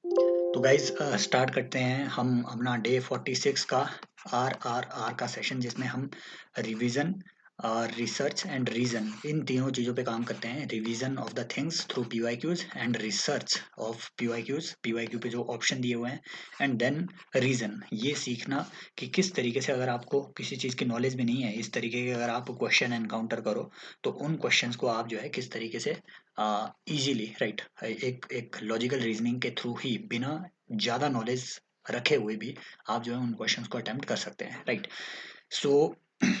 तो guys start करते हैं हम अपना डे 46 का आर का सेशन, जिसमें हम रिवीजन, रिसर्च एंड रीजन, इन तीनों चीज़ों पे काम करते हैं। Revision of the things through PYQs and research of PYQs, PYQ पे जो ऑप्शन दिए हुए हैं, एंड देन रीजन। ये सीखना कि किस तरीके से, अगर आपको किसी चीज़ की नॉलेज भी नहीं है, इस तरीके के अगर आप क्वेश्चन एनकाउंटर करो तो उन क्वेश्चंस को आप जो है किस तरीके से इजीली, राइट, एक एक लॉजिकल रीजनिंग के थ्रू ही, बिना ज़्यादा नॉलेज रखे हुए भी आप जो है उन क्वेश्चंस को अटेम्प्ट कर सकते हैं, राइट। सो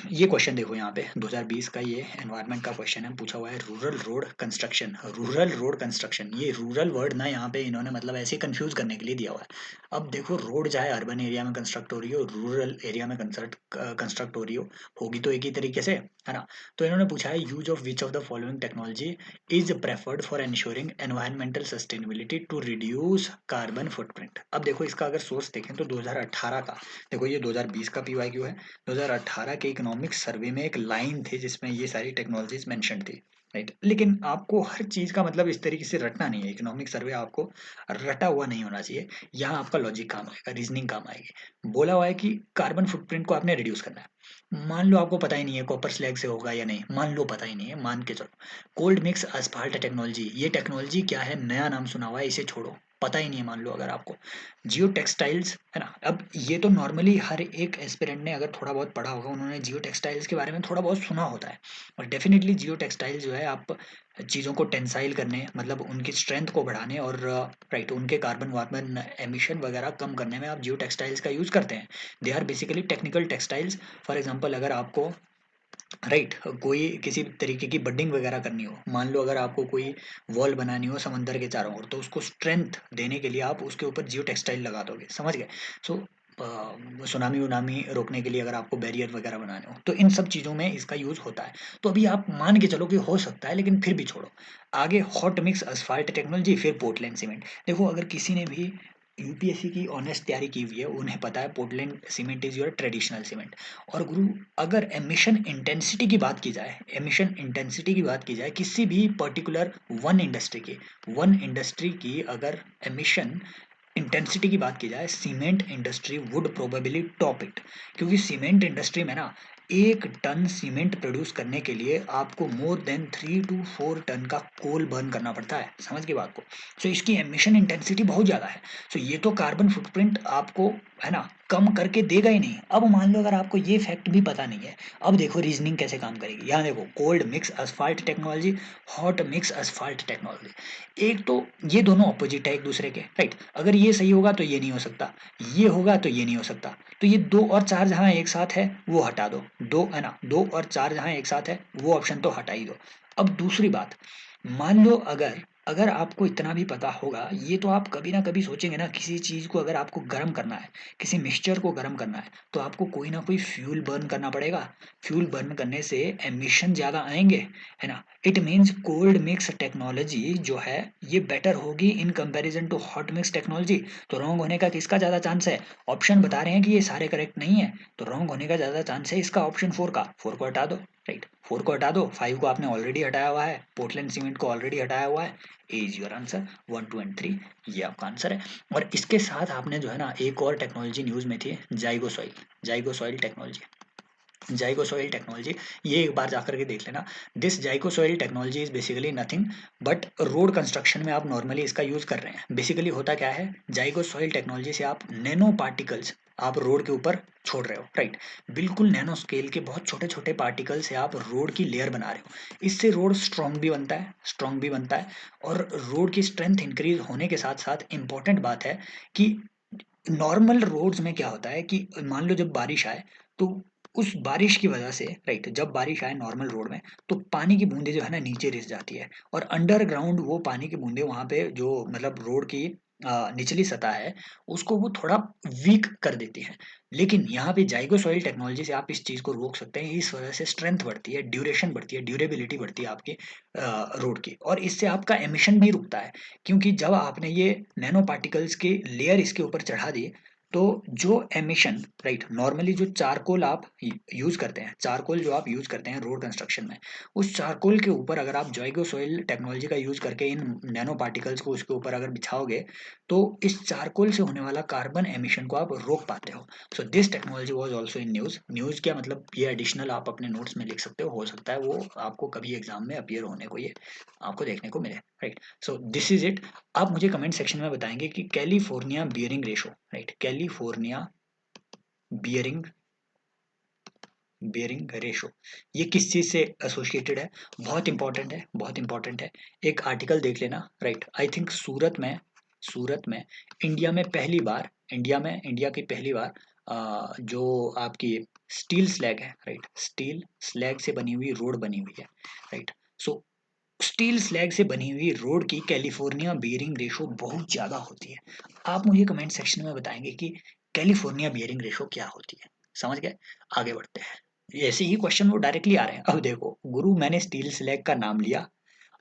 ये क्वेश्चन देखो, यहाँ पे 2020 का ये एनवायरनमेंट का क्वेश्चन है, पूछा हुआ है rural road construction. Rural road construction, ये रूरल वर्ड ना यहाँ पे इन्होंने मतलब ऐसे कंफ्यूज करने के लिए दिया हुआ है। अब देखो, रोड चाहे अर्बन एरिया में कंस्ट्रक्ट हो रही हो, रूरल एरिया में कंस्ट्रक्ट हो रही हो, होगी तो एक ही तरीके से, है ना। तो इन्होंने पूछा है use of which of the following technology is preferred for ensuring environmental sustainability to reduce carbon footprint। अब देखो, इसका अगर सोर्स देखें तो 2018 का, देखो ये 2020 का पीवाईक्यू है। 2018 के इकोनॉमिक्स सर्वे में एक लाइन थी जिसमें ये सारी टेक्नोलॉजीज मेंशन थी, राइट। लेकिन आपको हर चीज का मतलब इस तरीके से रटना नहीं है, इकोनॉमिक सर्वे आपको रटा हुआ नहीं होना चाहिए। यहाँ आपका लॉजिक काम आएगा, रीजनिंग काम आएगी। बोला हुआ है कि कार्बन फुटप्रिंट को आपने रिड्यूस करना है। मान लो आपको पता ही नहीं है कॉपर स्लैग से होगा या नहीं, मान लो पता ही नहीं है, मान के चलो। कोल्ड मिक्स asphalt टेक्नोलॉजी, ये टेक्नोलॉजी क्या है, नया नाम सुना हुआ है, इसे छोड़ो, पता ही नहीं है मान लो अगर आपको। जियो टेक्सटाइल्स, है ना। अब ये तो नॉर्मली हर एक एस्पिरेंट ने अगर थोड़ा बहुत पढ़ा होगा, उन्होंने जियो टेक्सटाइल्स के बारे में थोड़ा बहुत सुना होता है। और डेफिनेटली जियो टेक्सटाइल जो है, आप चीज़ों को टेंसाइल करने, मतलब उनकी स्ट्रेंथ को बढ़ाने और राइट, उनके कार्बन वार्बन एमिशन वगैरह कम करने में आप जियो टेक्सटाइल्स का यूज़ करते हैं। They are basically technical textiles. For example, अगर आपको, राइट, कोई किसी तरीके की बडिंग वगैरह करनी हो, मान लो अगर आपको कोई वॉल बनानी हो समंदर के चारों ओर, तो उसको स्ट्रेंथ देने के लिए आप उसके ऊपर जियो टेक्सटाइल लगा दोगे, समझ गए। सो सुनामी उनामी रोकने के लिए अगर आपको बैरियर वगैरह बनाने हो, तो इन सब चीज़ों में इसका यूज़ होता है। तो अभी आप मान के चलो कि हो सकता है, लेकिन फिर भी छोड़ो। आगे हॉट मिक्स asphalt टेक्नोलॉजी, फिर पोर्टलैंड सीमेंट। देखो, अगर किसी ने भी यूपीएससी की ऑनेस्ट तैयारी की हुई है, उन्हें पता है Portland cement is your traditional cement. और गुरु, अगर एमिशन इंटेंसिटी की बात की जाए, एमिशन इंटेंसिटी की बात की जाए किसी भी पर्टिकुलर वन इंडस्ट्री की अगर एमिशन इंटेंसिटी की बात की जाए, cement industry would probably top it. क्योंकि सीमेंट इंडस्ट्री में ना, 1 टन सीमेंट प्रोड्यूस करने के लिए आपको मोर देन 3 to 4 टन का कोल बर्न करना पड़ता है, समझ गए बात को। सो इसकी एमिशन इंटेंसिटी बहुत ज़्यादा है। सो ये तो कार्बन फुटप्रिंट आपको, है ना, कम करके देगा ही नहीं। अब मान लो अगर आपको ये फैक्ट भी पता नहीं है, अब देखो रीजनिंग कैसे काम करेगी। यहाँ देखो, cold mix asphalt technology, hot mix asphalt technology, एक तो ये दोनों ऑपोजिट है एक दूसरे के, राइट। अगर ये सही होगा तो ये नहीं हो सकता, ये होगा तो ये नहीं हो सकता। तो ये 2 और 4 जहाँ एक साथ है वो हटा दो, दो, है ना, 2 और 4 जहाँ एक साथ है वो ऑप्शन तो हटा ही दो। अब दूसरी बात, मान लो अगर अगर आपको इतना भी पता होगा, ये तो आप कभी ना कभी सोचेंगे ना, किसी चीज़ को अगर आपको गर्म करना है, किसी मिक्सचर को गर्म करना है, तो आपको कोई ना कोई फ्यूल बर्न करना पड़ेगा। फ्यूल बर्न करने से एमिशन ज़्यादा आएंगे, है ना। It means cold mix technology जो है ये बेटर होगी in comparison to hot mix technology. तो रॉन्ग होने का किसका ज़्यादा चांस है? ऑप्शन बता रहे हैं कि ये सारे करेक्ट नहीं है, तो रॉन्ग होने का ज़्यादा चांस है इसका ऑप्शन 4 का। 4 को हटा दो, राइट, 4 को हटा दो, 5 को आपने ऑलरेडी हटाया हुआ है, पोर्टलैंड सीमेंट को ऑलरेडी हटाया हुआ है। ए इज योर आंसर, 1 2 एंड 3, ये आपका आंसर है। और इसके साथ आपने जो है ना, एक और टेक्नोलॉजी न्यूज़ में थी, zygote soil technology. Zygote soil technology, ये एक बार जाकर के देख लेना। This zygote soil technology is basically nothing but road construction में आप नॉर्मली इसका यूज कर रहे हैं। बेसिकली होता क्या है, जाइगो सॉइल टेक्नोलॉजी से आप नैनो पार्टिकल्स आप रोड के ऊपर छोड़ रहे हो, राइट। बिल्कुल नैनो स्केल के बहुत छोटे छोटे पार्टिकल से आप रोड की लेयर बना रहे हो। इससे रोड स्ट्रॉन्ग भी बनता है। और रोड की स्ट्रेंथ इंक्रीज होने के साथ साथ इंपॉर्टेंट बात है कि नॉर्मल रोड्स में क्या होता है कि मान लो जब बारिश आए, तो उस बारिश की वजह से, राइट, जब बारिश आए नॉर्मल रोड में, तो पानी की बूंदें जो है ना नीचे रिस जाती है। और अंडरग्राउंड वो पानी की बूंदें वहां पे जो मतलब रोड की निचली सतह है, उसको वो थोड़ा वीक कर देती है। लेकिन यहाँ पे जाइगो सॉइल टेक्नोलॉजी से आप इस चीज को रोक सकते हैं। इस वजह से स्ट्रेंथ बढ़ती है, ड्यूरेशन बढ़ती है, ड्यूरेबिलिटी बढ़ती है आपके रोड की, और इससे आपका एमिशन भी रुकता है। क्योंकि जब आपने ये नैनो पार्टिकल्स की लेयर इसके ऊपर चढ़ा दी, तो जो एमिशन, राइट, नॉर्मली जो चारकोल आप यूज करते हैं, चारकोल जो आप यूज करते हैं रोड कंस्ट्रक्शन में, उस चारकोल के ऊपर अगर आप जाइगो सोइल टेक्नोलॉजी का यूज करके इन नैनो पार्टिकल्स को उसके ऊपर अगर बिछाओगे, तो इस चारकोल से होने वाला कार्बन एमिशन को आप रोक पाते हो। So this technology was also in news. News क्या मतलब, ये एडिशनल आप अपने नोट्स में लिख सकते हो सकता है वो आपको कभी एग्जाम में अपीयर होने को ये आपको देखने को मिले, right. So this is it. आप मुझे कमेंट सेक्शन में बताएंगे कि California bearing ratio, right, California bearing bearing ratio, ये किस चीज से एसोसिएटेड है। बहुत इंपॉर्टेंट है, बहुत इंपॉर्टेंट है। एक आर्टिकल देख लेना, राइट। आई थिंक सूरत में इंडिया में पहली बार, इंडिया की पहली बार जो आपकी स्टील स्लैग है, राइट, स्टील स्लैग से बनी हुई रोड बनी हुई है, राइट। सो स्टील स्लैग से बनी हुई रोड की कैलिफोर्निया बियरिंग रेशो बहुत ज्यादा होती है। आप मुझे कमेंट सेक्शन में बताएंगे कि कैलिफोर्निया बियरिंग रेशो क्या होती है। समझ गए? आगे बढ़ते हैं। ऐसे ही क्वेश्चन वो डायरेक्टली आ रहे हैं। अब देखो गुरु, मैंने स्टील स्लैग का नाम लिया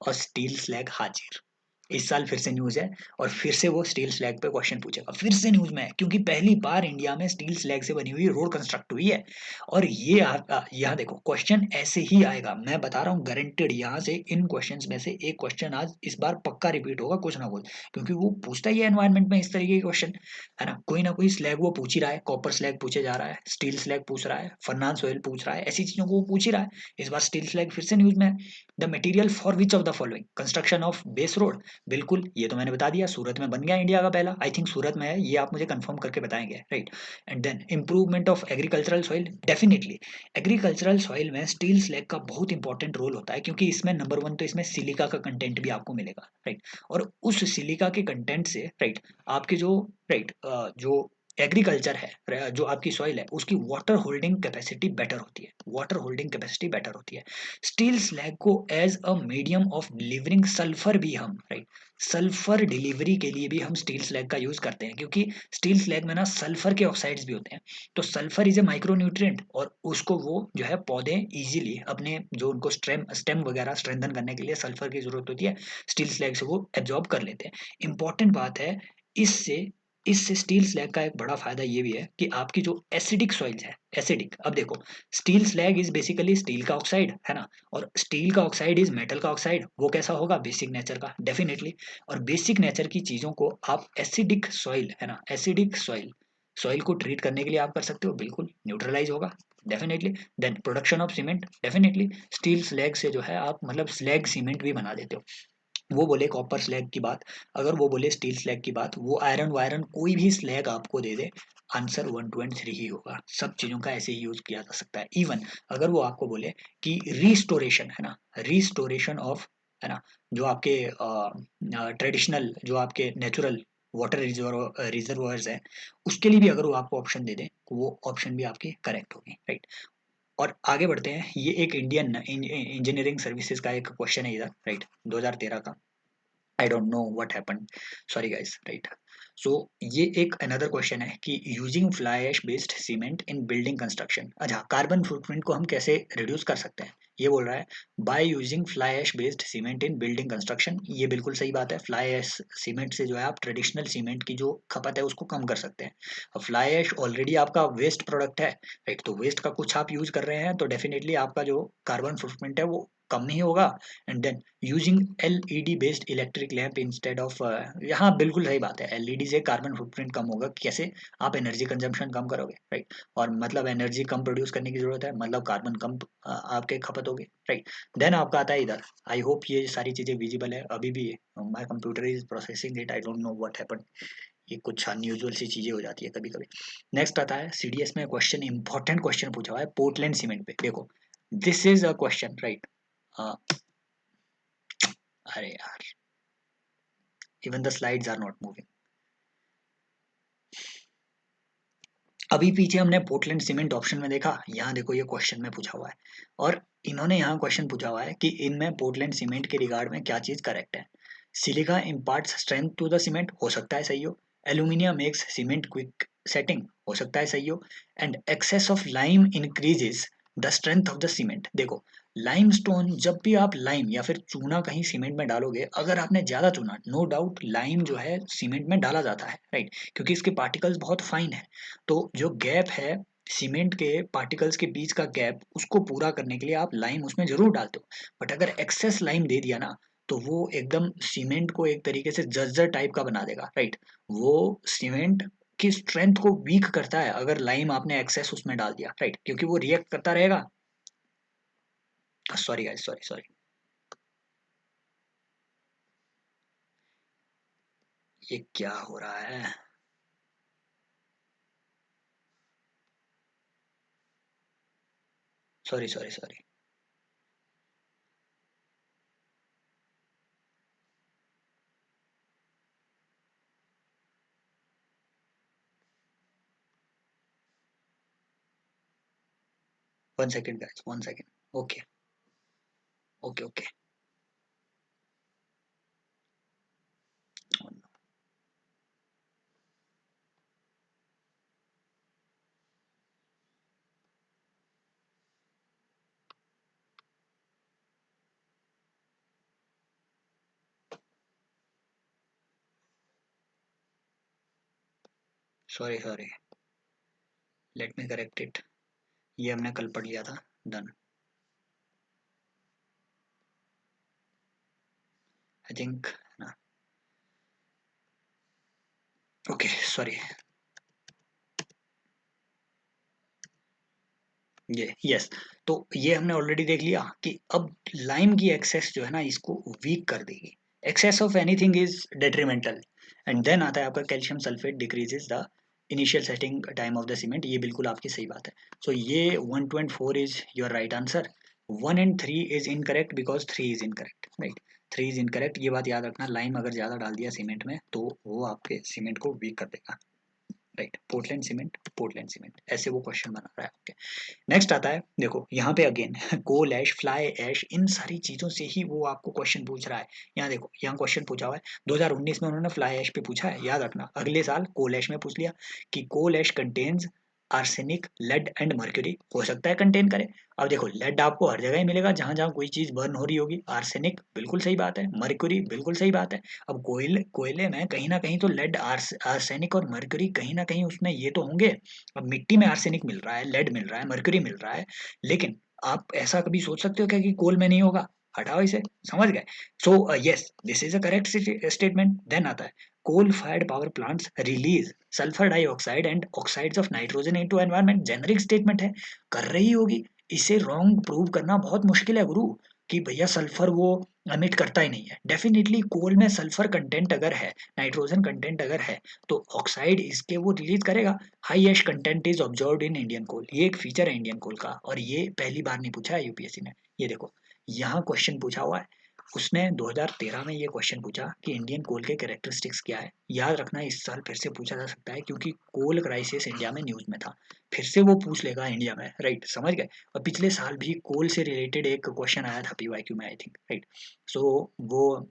और स्टील स्लैग हाजिर। इस साल फिर से न्यूज है और फिर से वो स्टील स्लैग पे क्वेश्चन पूछेगा, फिर से न्यूज में है, क्योंकि पहली बार इंडिया में स्टील स्लैग से बनी हुई रोड कंस्ट्रक्ट हुई है। और ये यहाँ देखो क्वेश्चन ऐसे ही आएगा, मैं बता रहा हूँ गारंटेड। यहाँ से इन क्वेश्चंस में से एक क्वेश्चन आज इस बार पक्का रिपीट होगा कुछ ना कुछ, क्योंकि वो पूछता ही है एनवायरमेंट में इस तरीके के क्वेश्चन, है ना कोई स्लैग वो पूछ ही रहा है। कॉपर स्लैग पूछे जा रहा है, स्टील स्लैग पूछ रहा है, फर्नांस ऑयल पूछ रहा है, ऐसी चीजों को वो पूछ ही रहा है। इस बार स्टील स्लैग फिर से न्यूज में है। The material for which of the following construction of base road, बिल्कुल ये तो मैंने बता दिया, सूरत में बन गया इंडिया का पहला, आई थिंक सूरत में है, ये आप मुझे कंफर्म करके बताएंगे, right. And then improvement of agricultural soil, definitely agricultural soil में स्टील स्लैग का बहुत इंपॉर्टेंट रोल होता है, क्योंकि इसमें नंबर वन तो इसमें सिलिका का कंटेंट भी आपको मिलेगा, राइट। और उस सिलिका के कंटेंट से, राइट, आपके जो, राइट, जो एग्रीकल्चर है, जो आपकी सॉइल है, उसकी वाटर होल्डिंग कैपेसिटी बेटर होती है, वाटर होल्डिंग कैपेसिटी बेटर होती है। स्टील स्लैग को as a medium of delivering sulphur भी हम, राइट, सल्फर डिलीवरी के लिए भी हम स्टील स्लैग का यूज करते हैं, क्योंकि स्टील स्लैग में ना सल्फर के ऑक्साइड्स भी होते हैं। तो sulphur is a micro nutrient, और उसको वो जो है पौधे इजीली अपने जो उनको स्टेम स्टेम वगैरह स्ट्रेंथन करने के लिए सल्फर की जरूरत होती है, स्टील स्लैग से वो एब्जॉर्ब कर लेते हैं। इंपॉर्टेंट बात है, इससे इससे स्टील स्लैग का एक बड़ा फायदा ये भी है कि आपकी जो एसिडिक सॉइल्स है, एसिडिक, अब देखो steel slag is basically steel का ऑक्साइड, है ना, और स्टील का ऑक्साइड इज मेटल का ऑक्साइड, वो कैसा होगा, बेसिक नेचर का, डेफिनेटली। और बेसिक नेचर की चीजों को आप एसिडिक सॉइल, है ना, एसिडिक सॉइल, सॉइल को ट्रीट करने के लिए आप कर सकते हो, बिल्कुल न्यूट्रलाइज होगा, definitely. Then production of cement, definitely steel slag से जो है आप मतलब स्लैग सीमेंट भी बना देते हो। वो बोले कॉपर स्लैग की बात, अगर वो बोले स्टील स्लैग की बात, वो आयरन वायरन कोई भी स्लैग आपको दे दे, आंसर 1 2 एंड 3 ही होगा। सब चीजों का ऐसे ही यूज किया जा सकता है। इवन अगर वो आपको बोले कि रिस्टोरेशन, है ना, रिस्टोरेशन ऑफ, है ना, जो आपके ट्रेडिशनल जो आपके नेचुरल वाटर रिजर्वोयर्स है, उसके लिए भी अगर वो आपको ऑप्शन दे दे, तो वो ऑप्शन भी आपकी करेक्ट होगी, राइट। और आगे बढ़ते हैं। ये एक इंडियन इंजीनियरिंग सर्विसेज का एक क्वेश्चन है इधर, राइट, 2013 का। I don't know what happened, sorry guys, right. So ये एक अनदर क्वेश्चन है कि using fly ash based cement in building construction, अच्छा कार्बन फुटप्रिंट को हम कैसे रिड्यूस कर सकते हैं, ये बोल रहा है by using fly ash based cement in building construction. ये बिल्कुल सही बात है, फ्लाई ऐश सीमेंट से जो है आप ट्रेडिशनल सीमेंट की जो खपत है उसको कम कर सकते हैं। अब फ्लाई ऐश ऑलरेडी आपका वेस्ट प्रोडक्ट है, राइट, तो वेस्ट का कुछ आप यूज कर रहे हैं, तो डेफिनेटली आपका जो कार्बन फुटप्रिंट है वो कम नहीं होगा। And then using LED based electric lamp instead of, यहाँ बिल्कुल सही बात है, एलईडी से कार्बन फुटप्रिंट कम होगा, कैसे, आप एनर्जी कंजम्पशन कम करोगे, राइट। और मतलब एनर्जी कम प्रोड्यूस करने की जरूरत है, मतलब कार्बन कम आपके खपत होगी, राइट। देन आपका आता है इधर, आई होप ये सारी चीजें विजिबल है अभी भी, my computer is processing it, I don't know what happen, ये कुछ अनयूजुअल सी चीजें हो जाती है कभी कभी। नेक्स्ट आता है सीडीएस में क्वेश्चन, इंपॉर्टेंट क्वेश्चन पूछा हुआ है पोर्टलैंड सीमेंट पे, देखो this is a question, right. अरे यार, even the slides are not moving. अभी पीछे हमने पोर्टलैंड सीमेंट ऑप्शन में देखा, यहाँ देखो ये क्वेश्चन में पूछा हुआ है, और इन्होंने यहाँ क्वेश्चन पूछा हुआ है कि इनमें पोर्टलैंड सीमेंट के रिगार्ड में क्या चीज करेक्ट है। Silica imparts strength to the cement, हो सकता है सही हो। Aluminium makes cement quick setting, हो सकता है सही हो। And excess of lime increases the strength of the cement, देखो लाइमस्टोन, जब भी आप लाइम या फिर चूना कहीं सीमेंट में डालोगे, अगर आपने ज़्यादा चुना, नो डाउट लाइम जो है सीमेंट में डाला जाता है, राइट, क्योंकि इसके पार्टिकल्स बहुत फाइन है। तो जो गैप है सीमेंट के पार्टिकल्स के बीच का गैप, उसको पूरा करने के लिए आप लाइम उसमें जरूर डालते हो। बट अगर एक्सेस लाइम दे दिया ना, तो वो एकदम सीमेंट को एक तरीके से जर्जर टाइप का बना देगा, राइट। वो सीमेंट की स्ट्रेंथ को वीक करता है अगर लाइम आपने एक्सेस उसमें डाल दिया, राइट, क्योंकि वो रिएक्ट करता रहेगा। सॉरी गाइस, सॉरी सॉरी, ये क्या हो रहा है? Sorry sorry sorry. 1 second guys, 1 second. Okay okay okay. Sorry sorry, let me correct it. ये हमने कल पढ़ लिया था। डन। आई थिंक ना। Okay sorry. ये यस। तो ये हमने ऑलरेडी देख लिया कि अब लाइम की एक्सेस जो है ना, इसको वीक कर देगी। Excess of anything is detrimental. And then आता है आपका calcium sulphate decreases the initial setting time of the cement. ये बिल्कुल आपकी सही बात है। सो ये 1.4 is your right answer. 1 and 3 is incorrect because 3 is incorrect, right. 3 is incorrect, ये बात याद रखना। लाइम अगर ज़्यादा डाल दिया सीमेंट में तो वो आपके सीमेंट को वीक कर देगा, right. Portland cement, Portland cement, ऐसे वो क्वेश्चन बना रहा है। ओके, नेक्स्ट आता है, देखो यहाँ पे अगेन कोल ऐश, फ्लाई ऐश, इन सारी चीजों से ही वो आपको क्वेश्चन पूछ रहा है। यहाँ देखो, यहाँ क्वेश्चन पूछा हुआ है 2019 में, उन्होंने फ्लाई ऐश पे पूछा है, याद रखना। अगले साल कोल ऐश में पूछ लिया कि coal ash contains arsenic, lead and mercury, हो सकता है कंटेन करे। अब देखो, लेड आपको हर जगह ही मिलेगा जहां जहां कोई चीज बर्न हो रही होगी। आर्सेनिक बिल्कुल सही बात है, मर्क्यूरी बिल्कुल सही बात है। अब कोयले कोयले में कहीं ना कहीं तो लेड, आर्सेनिक और मर्क्यूरी कहीं ना कहीं उसमें ये तो होंगे। अब मिट्टी में आर्सेनिक मिल रहा है, लेड मिल रहा है, मर्क्यूरी मिल रहा है, लेकिन आप ऐसा कभी सोच सकते हो क्या कि कोल में नहीं होगा? हटाओ इसे, समझ गए। So yes, this is a correct statement. Then आता है, coal fired power plants release sulphur dioxide and oxides of nitrogen into environment. Generic statement है, कर रही होगी। इसे रॉन्ग प्रूव करना बहुत मुश्किल है गुरु, कि भैया सल्फर वो एमिट करता ही नहीं है। डेफिनेटली कोल में सल्फर कंटेंट अगर है, नाइट्रोजन कंटेंट अगर है, तो ऑक्साइड इसके वो रिलीज करेगा। High ash content is observed in Indian coal, ये एक फीचर है इंडियन कोल का, और ये पहली बार नहीं पूछा है यूपीएससी ने। ये देखो, यहाँ क्वेश्चन पूछा हुआ है, उसने 2013 में ये क्वेश्चन पूछा कि इंडियन कोल के कैरेक्टरिस्टिक्स क्या है। याद रखना, इस साल फिर से पूछा जा सकता है, क्योंकि कोल क्राइसिस इंडिया में न्यूज में था। फिर से वो पूछ लेगा इंडिया में, राइट, समझ गए। और पिछले साल भी कोल से रिलेटेड एक क्वेश्चन आया था पीवाईक्यू में, आई थिंक, राइट। सो वो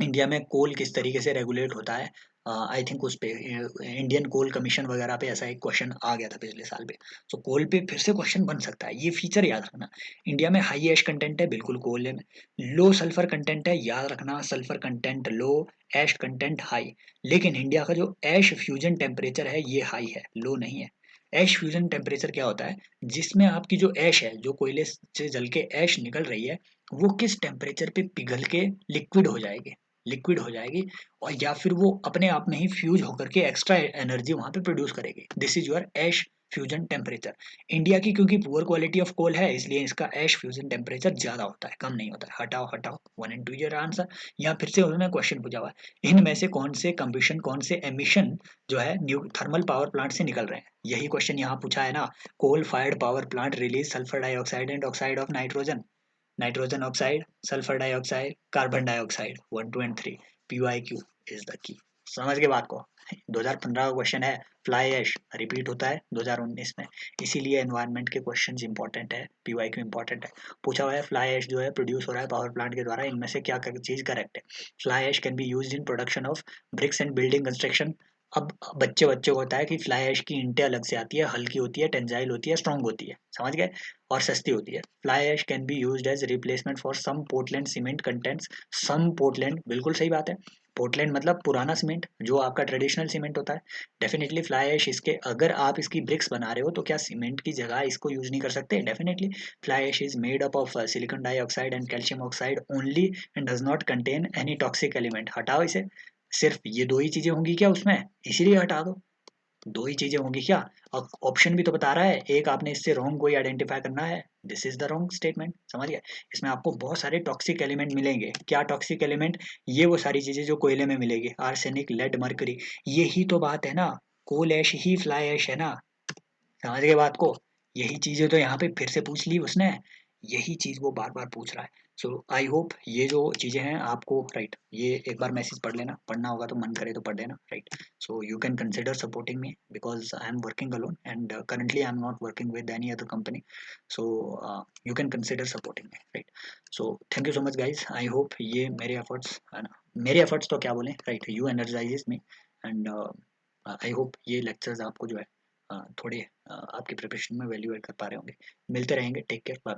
इंडिया में कोल किस तरीके से रेगुलेट होता है, आई थिंक उस पे इंडियन कोल कमीशन वगैरह पे ऐसा एक क्वेश्चन आ गया था पिछले साल पे। सो कोल पे फिर से क्वेश्चन बन सकता है, ये फीचर याद रखना। इंडिया में हाई ऐश कंटेंट है, बिल्कुल कोल में। लो सल्फर कंटेंट है, याद रखना, सल्फर कंटेंट लो, ऐश कंटेंट हाई। लेकिन इंडिया का जो ऐश फ्यूजन टेम्परेचर है ये हाई है, लो नहीं है। ऐश फ्यूजन टेम्परेचर क्या होता है? जिसमें आपकी जो ऐश है, जो कोयले से जल के ऐश निकल रही है, वो किस टेम्परेचर पे पिघल के लिक्विड हो जाएगी, लिक्विड हो जाएगी, और या फिर वो अपने आप में ही फ्यूज होकर के एक्स्ट्रा एनर्जी वहां पे प्रोड्यूस करेगी। This is your ash fusion temperature. India की क्योंकि पुअर क्वालिटी ऑफ कोल है, इसलिए इसका ऐश फ्यूजन टेम्परेचर ज्यादा होता है, कम नहीं होता है। हटाओ हटाओ, 1 एंड 2 योर आंसर। यहाँ फिर से उन्होंने क्वेश्चन पूछा हुआ है, इनमें से कौन से कंबशन, कौन से एमिशन जो है न्यू थर्मल पावर प्लांट से निकल रहे हैं? यही क्वेश्चन यहाँ पूछा है ना। Coal fired power plant release sulphur dioxide and oxide of nitrogen, nitrogen oxide, sulphur dioxide, carbon dioxide. 1, 2 and 3, PYQ is the key. समझ के बात को। 2015 का क्वेश्चन है, फ्लाई ऐश रिपीट होता है 2019 में, इसीलिए एनवायरनमेंट के क्वेश्चंस इंपॉर्टेंट है, पीवाईक्यू इंपॉर्टेंट है। पूछा हुआ है, फ्लाई ऐश जो है प्रोड्यूस हो रहा है पावर प्लांट के द्वारा, इनमें से क्या चीज करेक्ट है? Fly ash can be used in production of bricks and building construction, अब बच्चे को होता है कि फ्लाई ऐश की ईंटें अलग से आती है, हल्की होती है, टेंजाइल होती है, स्ट्रांग होती है, समझ गए, और सस्ती होती है। Fly ash can be used as replacement for some Portland cement contents. Some Portland, बिल्कुल सही बात है। पोर्टलैंड मतलब पुराना सीमेंट, जो आपका ट्रेडिशनल सीमेंट होता है। डेफिनेटली फ्लाई ऐश इसके, अगर आप इसकी ब्रिक्स बना रहे हो तो क्या सीमेंट की जगह इसको यूज नहीं कर सकते? Definitely. Fly ash is made up of silicon dioxide and calcium oxide only and does not contain any toxic element. हटाओ इसे। सिर्फ ये दो ही चीजें होंगी क्या उसमें, इसीलिए हटा दो। दो ही चीजें होंगी क्या? और ऑप्शन भी तो बता रहा है, एक आपने इससे रॉन्ग कोई आइडेंटिफाई करना है, this is the wrong statement, समझ गए। इसमें आपको बहुत सारे टॉक्सिक एलिमेंट मिलेंगे। क्या टॉक्सिक एलिमेंट? ये वो सारी चीजें जो कोयले में मिलेगी, आर्सेनिक, लेड, मरकरी। यही तो बात है ना, कोल ऐश ही फ्लाई ऐश है ना, समझ गए बात को। यही चीजें तो यहाँ पे फिर से पूछ ली उसने, यही चीज वो बार बार पूछ रहा है। सो आई होप ये जो चीजें हैं आपको, राइट, ये एक बार मैसेज पढ़ लेना, पढ़ना होगा तो मन करे तो पढ़ लेना, right. So you can consider supporting me because I am working alone and currently I am not working with any other company. So you can consider supporting me, right. So thank you so much guys, I hope ये मेरे efforts है ना, मेरे efforts तो क्या बोले, right, you energises me and I hope ये lectures आपको जो है थोड़े आपकी प्रिपरेशन में वैल्यू ऐड कर पा रहे होंगे। मिलते रहेंगे, टेक केयर, बाय।